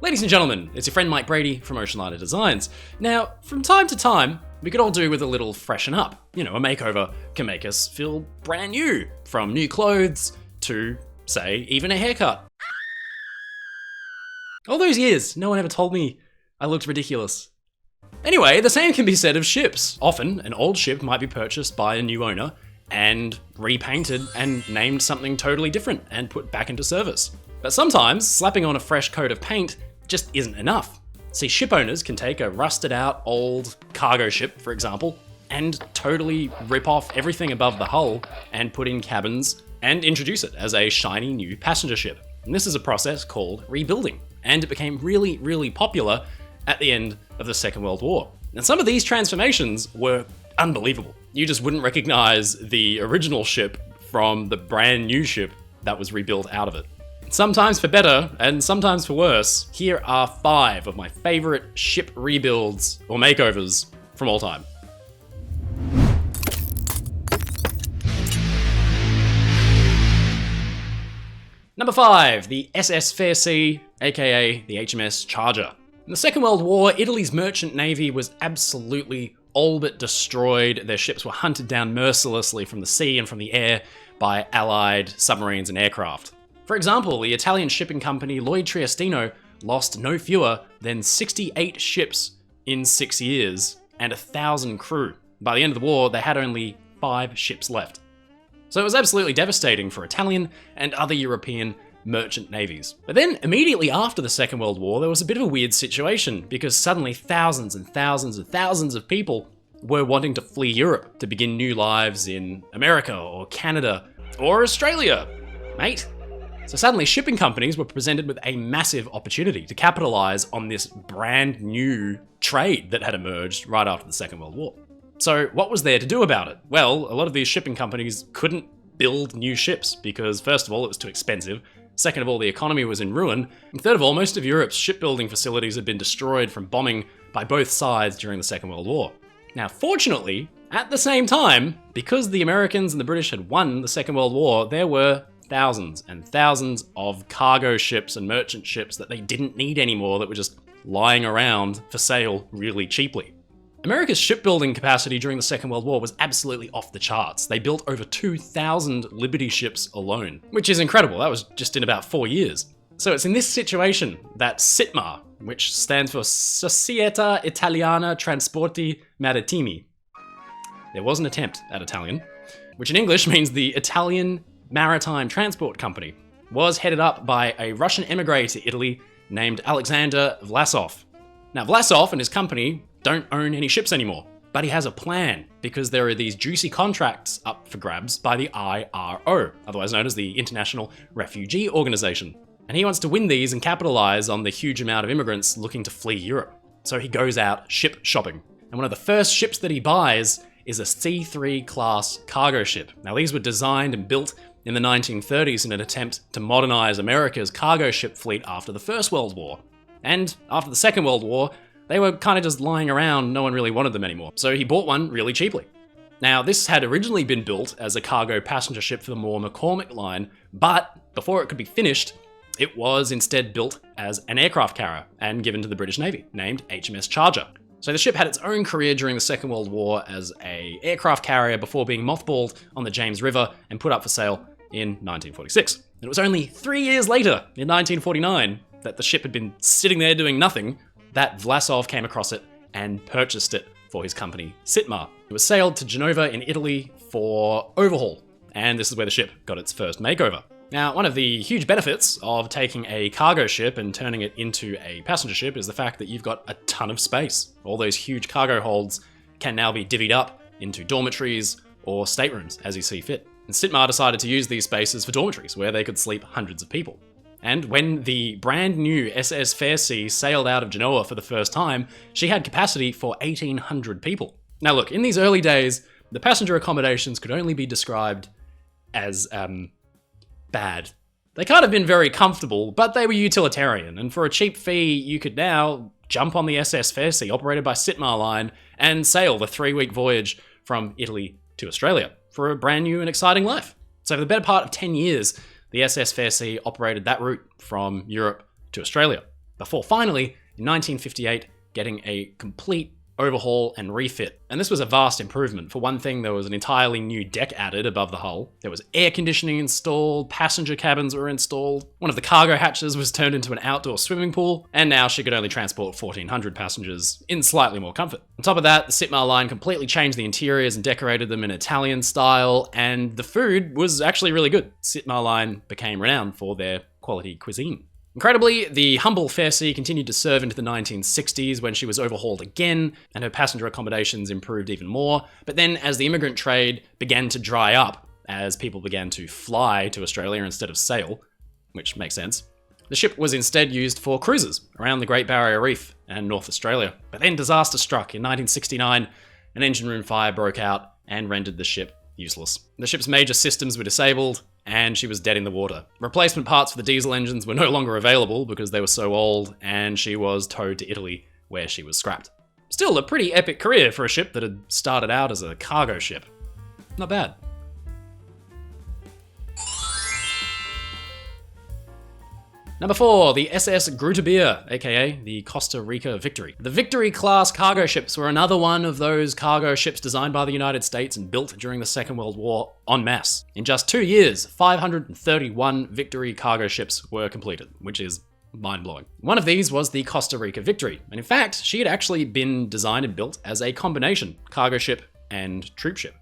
Ladies and gentlemen, it's your friend Mike Brady from Oceanliner Designs. Now, from time to time, we could all do with a little freshen up. You know, a makeover can make us feel brand new, from new clothes to, say, even a haircut. All those years, no one ever told me I looked ridiculous. Anyway, the same can be said of ships. Often, an old ship might be purchased by a new owner and repainted and named something totally different and put back into service. But sometimes, slapping on a fresh coat of paint just isn't enough. See, ship owners can take a rusted out old cargo ship, for example, and totally rip off everything above the hull and put in cabins and introduce it as a shiny new passenger ship. And this is a process called rebuilding, and it became really, really popular at the end of the Second World War. And some of these transformations were unbelievable. You just wouldn't recognize the original ship from the brand new ship that was rebuilt out of it. Sometimes for better, and sometimes for worse, here are 5 of my favorite ship rebuilds or makeovers from all time. Number 5, the SS Fairsea, aka the HMS Charger. In the Second World War, Italy's merchant navy was absolutely all but destroyed. Their ships were hunted down mercilessly from the sea and from the air by Allied submarines and aircraft. For example, the Italian shipping company Lloyd Triestino lost no fewer than 68 ships in 6 years and 1,000 crew. By the end of the war, they had only 5 ships left. So it was absolutely devastating for Italian and other European merchant navies. But then, immediately after the Second World War, there was a bit of a weird situation because suddenly thousands and thousands and thousands of people were wanting to flee Europe to begin new lives in America or Canada or Australia, mate. So suddenly shipping companies were presented with a massive opportunity to capitalize on this brand new trade that had emerged right after the Second World War. So what was there to do about it? Well, a lot of these shipping companies couldn't build new ships because, first of all, it was too expensive. Second of all, the economy was in ruin. And third of all, most of Europe's shipbuilding facilities had been destroyed from bombing by both sides during the Second World War. Now, fortunately, at the same time, because the Americans and the British had won the Second World War, there were thousands and thousands of cargo ships and merchant ships that they didn't need anymore that were just lying around for sale really cheaply. America's shipbuilding capacity during the Second World War was absolutely off the charts. They built over 2,000 Liberty ships alone, which is incredible. That was just in about 4 years. So it's in this situation that SITMA, which stands for Società Italiana Trasporti Marittimi. There was an attempt at Italian, which in English means the Italian Maritime Transport Company, was headed up by a Russian emigre to Italy named Alexander Vlasov. Now, Vlasov and his company don't own any ships anymore, but he has a plan because there are these juicy contracts up for grabs by the IRO, otherwise known as the International Refugee Organization. And he wants to win these and capitalize on the huge amount of immigrants looking to flee Europe. So he goes out ship shopping. And one of the first ships that he buys is a C3 class cargo ship. Now, these were designed and built in the 1930s in an attempt to modernize America's cargo ship fleet after the First World War. And after the Second World War, they were kind of just lying around, no one really wanted them anymore. So he bought one really cheaply. Now, this had originally been built as a cargo passenger ship for the more McCormick line, but before it could be finished, it was instead built as an aircraft carrier and given to the British Navy, named HMS Charger. So the ship had its own career during the Second World War as an aircraft carrier before being mothballed on the James River and put up for sale in 1946. It was only 3 years later, in 1949, that the ship had been sitting there doing nothing, that Vlasov came across it and purchased it for his company, SITMA. It was sailed to Genova in Italy for overhaul, and this is where the ship got its first makeover. Now, one of the huge benefits of taking a cargo ship and turning it into a passenger ship is the fact that you've got a ton of space. All those huge cargo holds can now be divvied up into dormitories or staterooms as you see fit. And SITMA decided to use these spaces for dormitories where they could sleep hundreds of people. And when the brand new SS Fairsea sailed out of Genoa for the first time, she had capacity for 1,800 people. Now look, in these early days, the passenger accommodations could only be described as, bad. They can't have been very comfortable, but they were utilitarian, and for a cheap fee, you could now jump on the SS Fairsea, operated by SITMA Line, and sail the 3-week voyage from Italy to Australia for a brand new and exciting life. So for the better part of 10 years, the SS Fairsea operated that route from Europe to Australia. before finally, in 1958, getting a complete overhaul and refit. And this was a vast improvement. For one thing, there was an entirely new deck added above the hull. There was air conditioning installed, passenger cabins were installed, one of the cargo hatches was turned into an outdoor swimming pool, and now she could only transport 1,400 passengers in slightly more comfort. On top of that, the Sitmar line completely changed the interiors and decorated them in Italian style, and the food was actually really good. Sitmar line became renowned for their quality cuisine. Incredibly, the humble Fairsea continued to serve into the 1960s when she was overhauled again and her passenger accommodations improved even more. But then as the immigrant trade began to dry up, as people began to fly to Australia instead of sail, which makes sense, the ship was instead used for cruises around the Great Barrier Reef and North Australia. But then disaster struck in 1969, an engine room fire broke out and rendered the ship useless. The ship's major systems were disabled, and she was dead in the water. Replacement parts for the diesel engines were no longer available because they were so old, and she was towed to Italy, where she was scrapped. Still a pretty epic career for a ship that had started out as a cargo ship. Not bad. Number 4, the SS Groote Beer, aka the Costa Rica Victory. The Victory-class cargo ships were another one of those cargo ships designed by the United States and built during the Second World War en masse. In just 2 years, 531 Victory cargo ships were completed, which is mind-blowing. One of these was the Costa Rica Victory, and in fact, she had actually been designed and built as a combination cargo ship and troop ship.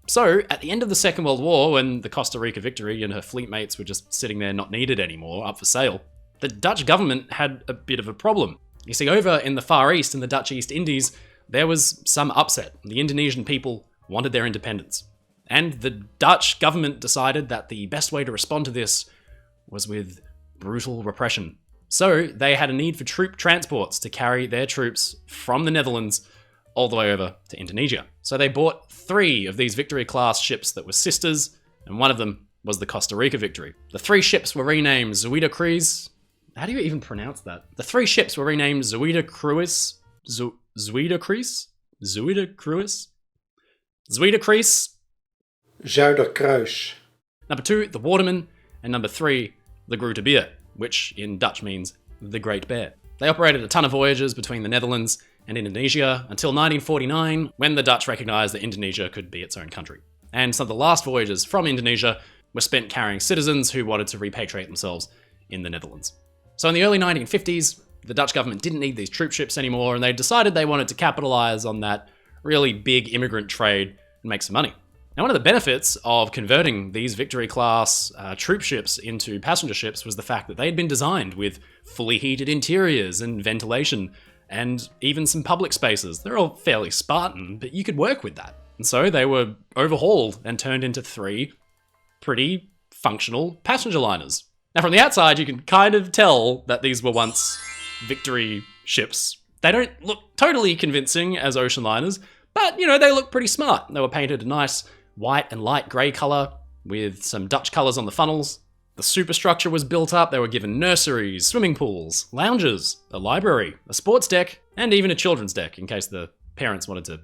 So, at the end of the Second World War, when the Costa Rica Victory and her fleet mates were just sitting there not needed anymore, up for sale, the Dutch government had a bit of a problem. You see, over in the Far East, in the Dutch East Indies, there was some upset. The Indonesian people wanted their independence. And the Dutch government decided that the best way to respond to this was with brutal repression. So, they had a need for troop transports to carry their troops from the Netherlands all the way over to Indonesia. So they bought 3 of these Victory-class ships that were sisters, and one of them was the Costa Rica Victory. The 3 ships were renamed Zuida Cruz. How do you even pronounce that? The 3 ships were renamed Zuida Cruz, Zuida Cruz, Zuida Cruz, Zuida Cruz, Zuiderkruis. Number 2, the Waterman, and number 3, the Groote Beer, which in Dutch means the Great Bear. They operated a ton of voyages between the Netherlands and Indonesia until 1949, when the Dutch recognised that Indonesia could be its own country. And some of the last voyages from Indonesia were spent carrying citizens who wanted to repatriate themselves in the Netherlands. So in the early 1950s, the Dutch government didn't need these troop ships anymore, and they decided they wanted to capitalise on that really big immigrant trade and make some money. Now, one of the benefits of converting these Victory-class troop ships into passenger ships was the fact that they had been designed with fully heated interiors and ventilation, and even some public spaces. They're all fairly Spartan, but you could work with that. And so they were overhauled and turned into 3 pretty functional passenger liners. Now, from the outside, you can kind of tell that these were once Victory ships. They don't look totally convincing as ocean liners, but, you know, they look pretty smart. They were painted a nice white and light grey colour with some Dutch colours on the funnels. The superstructure was built up. They were given nurseries, swimming pools, lounges, a library, a sports deck, and even a children's deck in case the parents wanted to,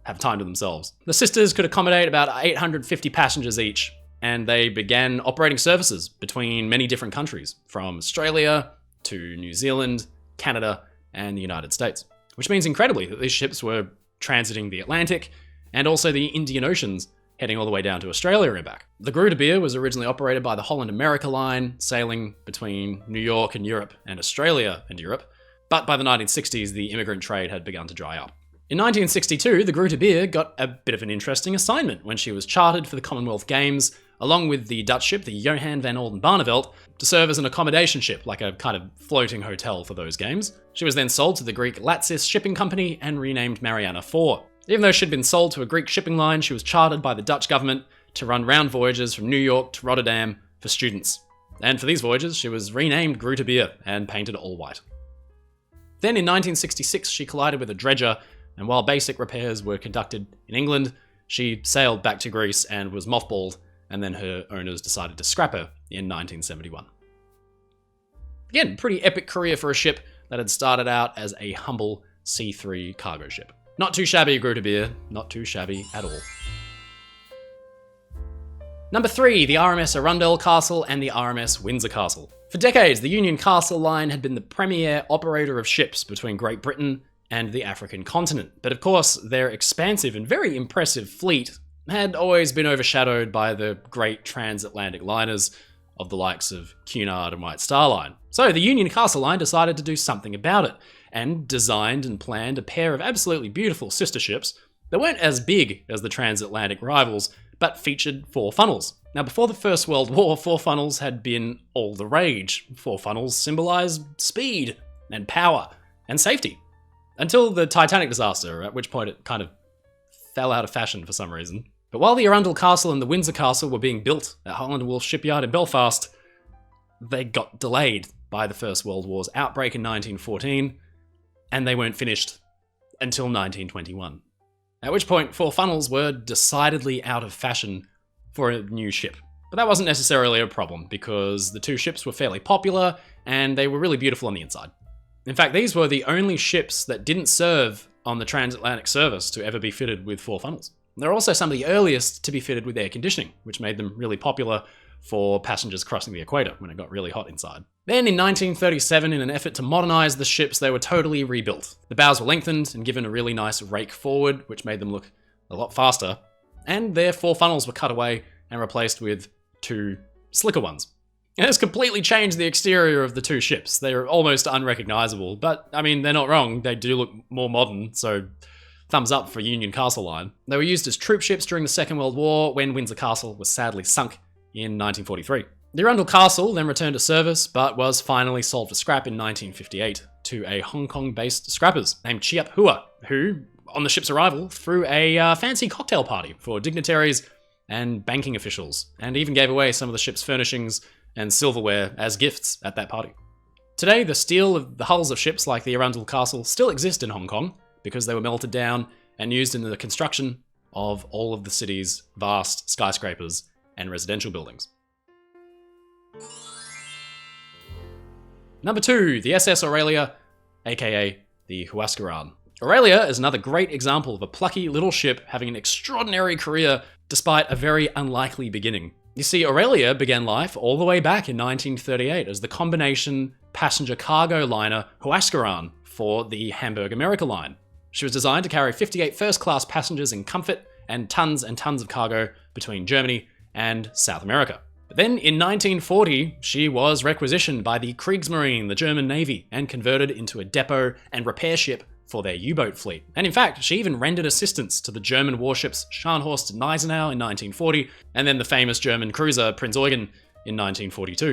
have time to themselves. The sisters could accommodate about 850 passengers each, and they began operating services between many different countries, from Australia to New Zealand, Canada, and the United States. Which means incredibly that these ships were transiting the Atlantic and also the Indian Oceans, heading all the way down to Australia and back. The Groote Beer was originally operated by the Holland America line, sailing between New York and Europe and Australia and Europe, but by the 1960s, the immigrant trade had begun to dry up. In 1962, the Groote Beer got a bit of an interesting assignment when she was chartered for the Commonwealth Games, along with the Dutch ship, the Johan van Oldenbarnevelt, to serve as an accommodation ship, like a kind of floating hotel for those games. She was then sold to the Greek Latsis Shipping Company and renamed Mariana IV. Even though she'd been sold to a Greek shipping line, she was chartered by the Dutch government to run round voyages from New York to Rotterdam for students. And for these voyages, she was renamed Groote Beer and painted all white. Then in 1966, she collided with a dredger, and while basic repairs were conducted in England, she sailed back to Greece and was mothballed, and then her owners decided to scrap her in 1971. Again, pretty epic career for a ship that had started out as a humble C3 cargo ship. Not too shabby, Groote Beer. Not too shabby at all. Number 3, the RMS Arundel Castle and the RMS Windsor Castle. For decades, the Union Castle line had been the premier operator of ships between Great Britain and the African continent. But of course, their expansive and very impressive fleet had always been overshadowed by the great transatlantic liners of the likes of Cunard and White Star Line. So the Union Castle line decided to do something about it, and designed and planned a pair of absolutely beautiful sister ships that weren't as big as the transatlantic rivals, but featured 4 funnels. Now, before the First World War, 4 funnels had been all the rage. 4 funnels symbolised speed and power and safety. Until the Titanic disaster, at which point it kind of fell out of fashion for some reason. But while the Arundel Castle and the Windsor Castle were being built at Holland and Wolff Shipyard in Belfast, they got delayed by the First World War's outbreak in 1914, and they weren't finished until 1921. At which point, 4 funnels were decidedly out of fashion for a new ship. But that wasn't necessarily a problem, because the 2 ships were fairly popular, and they were really beautiful on the inside. In fact, these were the only ships that didn't serve on the transatlantic service to ever be fitted with 4 funnels. They're also some of the earliest to be fitted with air conditioning, which made them really popular for passengers crossing the equator when it got really hot inside. Then in 1937, in an effort to modernise the ships, they were totally rebuilt. The bows were lengthened and given a really nice rake forward, which made them look a lot faster, and their 4 funnels were cut away and replaced with 2 slicker ones. And it's completely changed the exterior of the 2 ships. They're almost unrecognisable, but I mean, they're not wrong. They do look more modern, so thumbs up for Union Castle line. They were used as troop ships during the Second World War, when Windsor Castle was sadly sunk in 1943. The Arundel Castle then returned to service, but was finally sold for scrap in 1958 to a Hong Kong-based scrappers named Chiap Hua, who, on the ship's arrival, threw a fancy cocktail party for dignitaries and banking officials, and even gave away some of the ship's furnishings and silverware as gifts at that party. Today, the steel of the hulls of ships like the Arundel Castle still exist in Hong Kong, because they were melted down and used in the construction of all of the city's vast skyscrapers and residential buildings. Number 2, the SS Aurelia, aka the Huascarán. Aurelia is another great example of a plucky little ship having an extraordinary career despite a very unlikely beginning. You see, Aurelia began life all the way back in 1938 as the combination passenger cargo liner Huascarán for the Hamburg America line. She was designed to carry 58 first-class passengers in comfort and tons of cargo between Germany and South America. But then in 1940, she was requisitioned by the Kriegsmarine, the German Navy, and converted into a depot and repair ship for their U-boat fleet. And in fact, she even rendered assistance to the German warships Scharnhorst and Gneisenau in 1940, and then the famous German cruiser Prinz Eugen in 1942.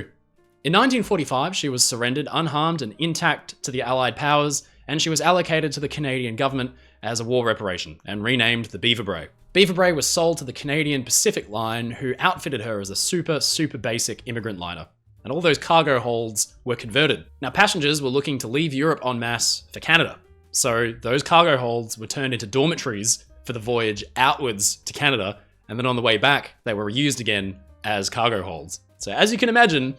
In 1945, she was surrendered unharmed and intact to the Allied powers, and she was allocated to the Canadian government as a war reparation and renamed the Beaver Bray. Beaver Bray was sold to the Canadian Pacific Line, who outfitted her as a super basic immigrant liner. And all those cargo holds were converted. Now, passengers were looking to leave Europe en masse for Canada. So those cargo holds were turned into dormitories for the voyage outwards to Canada, and then on the way back, they were reused again as cargo holds. So as you can imagine,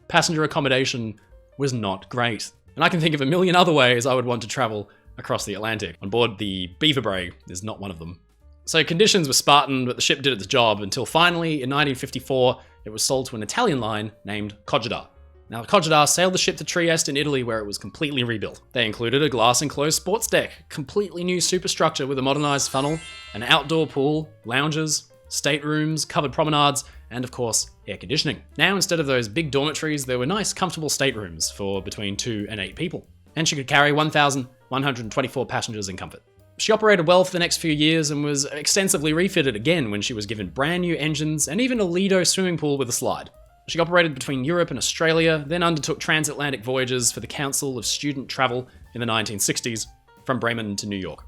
passenger accommodation was not great. And I can think of a million other ways I would want to travel across the Atlantic. On board the Beaver Bray is not one of them. So conditions were Spartan, but the ship did its job until finally, in 1954, it was sold to an Italian line named Cogedar. Now, Cogedar sailed the ship to Trieste in Italy, where it was completely rebuilt. They included a glass-enclosed sports deck, completely new superstructure with a modernised funnel, an outdoor pool, lounges, staterooms, covered promenades, and of course, air conditioning. Now, instead of those big dormitories, there were nice, comfortable staterooms for between 2 and 8 people. And she could carry 1,124 passengers in comfort. She operated well for the next few years and was extensively refitted again when she was given brand new engines and even a Lido swimming pool with a slide. She operated between Europe and Australia, then undertook transatlantic voyages for the Council of Student Travel in the 1960s from Bremen to New York.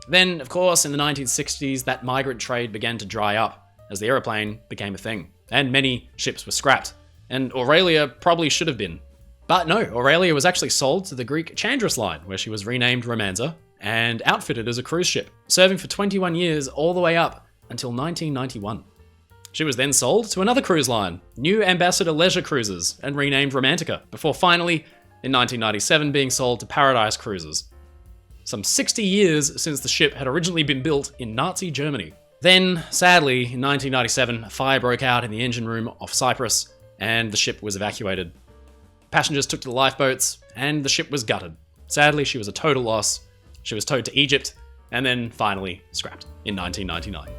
Then, of course, in the 1960s, that migrant trade began to dry up as the aeroplane became a thing, and many ships were scrapped. And Aurelia probably should have been. But no, Aurelia was actually sold to the Greek Chandris line, where she was renamed Romanza and outfitted as a cruise ship, serving for 21 years all the way up until 1991. She was then sold to another cruise line, New Ambassador Leisure Cruises, and renamed Romantica, before finally, in 1997, being sold to Paradise Cruises. Some 60 years since the ship had originally been built in Nazi Germany. Then, sadly, in 1997, a fire broke out in the engine room off Cyprus, and the ship was evacuated. Passengers took to the lifeboats, and the ship was gutted. Sadly, she was a total loss. She was towed to Egypt, and then finally scrapped in 1999.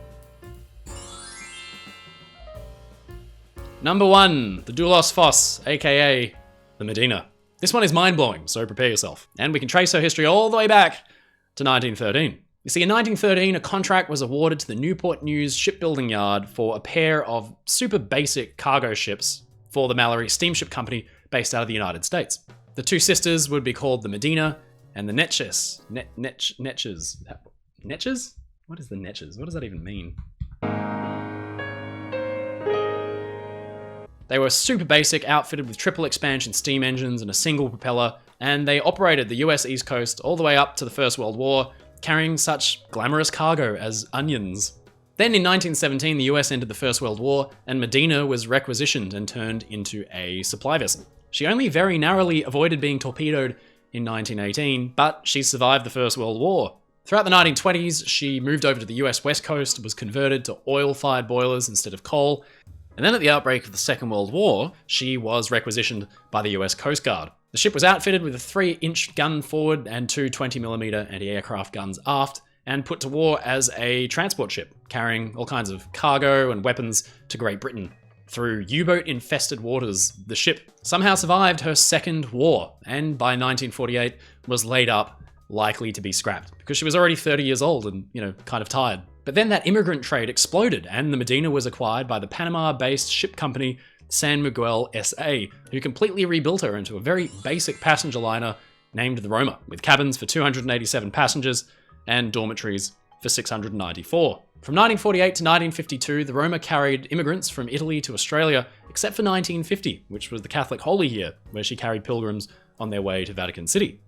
Number 1, the Doulos Phos, aka the Medina. This one is mind-blowing, so prepare yourself. And we can trace her history all the way back to 1913. You see, in 1913, a contract was awarded to the Newport News shipbuilding yard for a pair of super basic cargo ships for the Mallory Steamship Company based out of the United States. The two sisters would be called the Medina and the Netches. Netches? Netches? What is the Netches? What does that even mean? They were super basic, outfitted with triple expansion steam engines and a single propeller, and they operated the US East Coast all the way up to the First World War, carrying such glamorous cargo as onions. Then in 1917, the US ended the First World War, and Medina was requisitioned and turned into a supply vessel. She only very narrowly avoided being torpedoed in 1918, but she survived the First World War. Throughout the 1920s, she moved over to the US West Coast, was converted to oil-fired boilers instead of coal, and then at the outbreak of the Second World War, she was requisitioned by the US Coast Guard. The ship was outfitted with a 3-inch gun forward and two 20mm anti-aircraft guns aft, and put to war as a transport ship, carrying all kinds of cargo and weapons to Great Britain. Through U-boat-infested waters, the ship somehow survived her second war, and by 1948 was laid up, likely to be scrapped, because she was already 30 years old and, kind of tired. But then that immigrant trade exploded, and the Medina was acquired by the Panama-based ship company San Miguel S.A., who completely rebuilt her into a very basic passenger liner named the Roma, with cabins for 287 passengers and dormitories for 694. From 1948 to 1952, the Roma carried immigrants from Italy to Australia, except for 1950, which was the Catholic Holy Year, where she carried pilgrims on their way to Vatican City.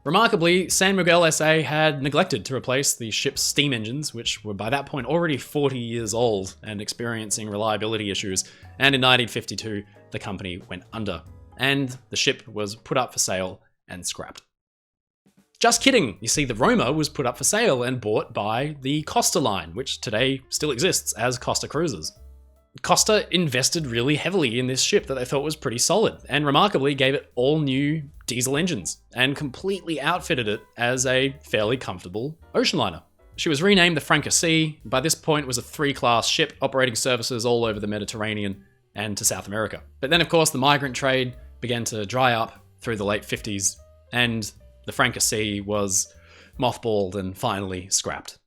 Remarkably, San Miguel SA had neglected to replace the ship's steam engines, which were by that point already 40 years old and experiencing reliability issues, and in 1952, the company went under, and the ship was put up for sale and scrapped. Just kidding! You see, the Roma was put up for sale and bought by the Costa Line, which today still exists as Costa Cruises. Costa invested really heavily in this ship that they thought was pretty solid, and remarkably gave it all new diesel engines, and completely outfitted it as a fairly comfortable ocean liner. She was renamed the Fairsea, and by this point was a 3-class ship operating services all over the Mediterranean and to South America. But then of course the migrant trade began to dry up through the late 50s, and the Fairsea was mothballed and finally scrapped.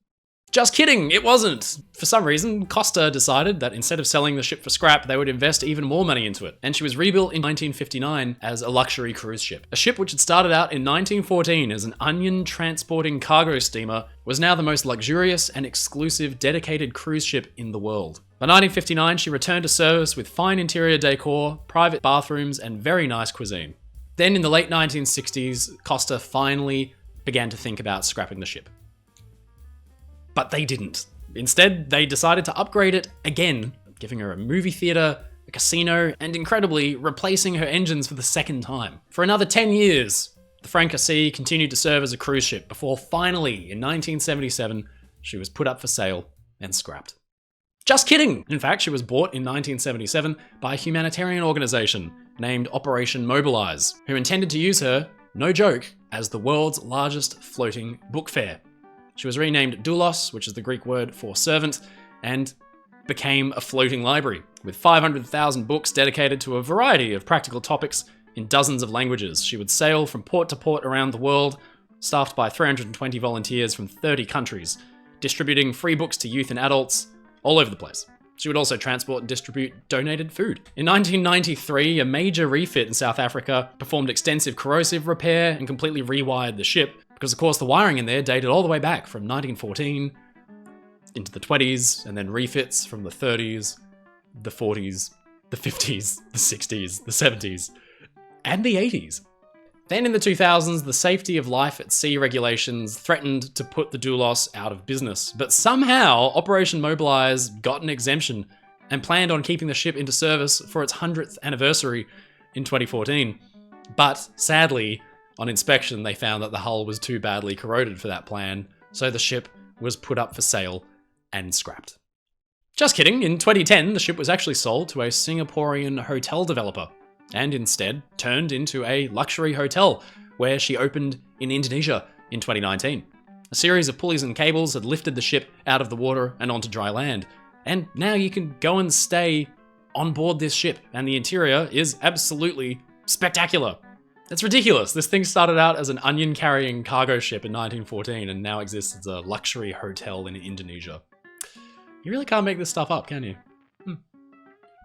Just kidding, it wasn't! For some reason, Costa decided that instead of selling the ship for scrap, they would invest even more money into it, and she was rebuilt in 1959 as a luxury cruise ship. A ship which had started out in 1914 as an onion-transporting cargo steamer was now the most luxurious and exclusive dedicated cruise ship in the world. By 1959, she returned to service with fine interior decor, private bathrooms, and very nice cuisine. Then in the late 1960s, Costa finally began to think about scrapping the ship. But they didn't. Instead, they decided to upgrade it again, giving her a movie theater, a casino, and incredibly, replacing her engines for the second time. For another 10 years, the Fairsea continued to serve as a cruise ship before finally, in 1977, she was put up for sale and scrapped. Just kidding! In fact, she was bought in 1977 by a humanitarian organization named Operation Mobilize, who intended to use her, no joke, as the world's largest floating book fair. She was renamed Doulos, which is the Greek word for servant, and became a floating library, with 500,000 books dedicated to a variety of practical topics in dozens of languages. She would sail from port to port around the world, staffed by 320 volunteers from 30 countries, distributing free books to youth and adults all over the place. She would also transport and distribute donated food. In 1993, a major refit in South Africa performed extensive corrosive repair and completely rewired the ship, because of course the wiring in there dated all the way back from 1914 into the 20s, and then refits from the 30s, the 40s, the 50s, the 60s, the 70s, and the 80s. Then in the 2000s, the safety of life at sea regulations threatened to put the Doulos out of business, but somehow Operation Mobilize got an exemption and planned on keeping the ship into service for its 100th anniversary in 2014. But sadly, on inspection, they found that the hull was too badly corroded for that plan, so the ship was put up for sale and scrapped. Just kidding, in 2010 the ship was actually sold to a Singaporean hotel developer and instead turned into a luxury hotel where she opened in Indonesia in 2019. A series of pulleys and cables had lifted the ship out of the water and onto dry land, and now you can go and stay on board this ship, and the interior is absolutely spectacular. It's ridiculous. This thing started out as an onion-carrying cargo ship in 1914 and now exists as a luxury hotel in Indonesia. You really can't make this stuff up, can you?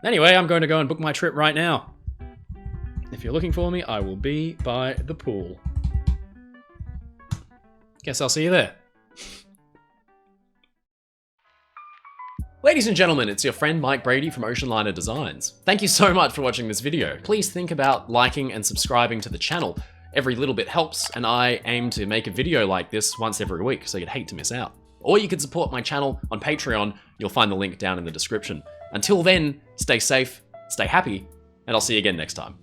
Anyway, I'm going to go and book my trip right now. If you're looking for me, I will be by the pool. Guess I'll see you there. Ladies and gentlemen, it's your friend Mike Brady from Oceanliner Designs. Thank you so much for watching this video. Please think about liking and subscribing to the channel. Every little bit helps, and I aim to make a video like this once every week, so you'd hate to miss out. Or you could support my channel on Patreon. You'll find the link down in the description. Until then, stay safe, stay happy, and I'll see you again next time.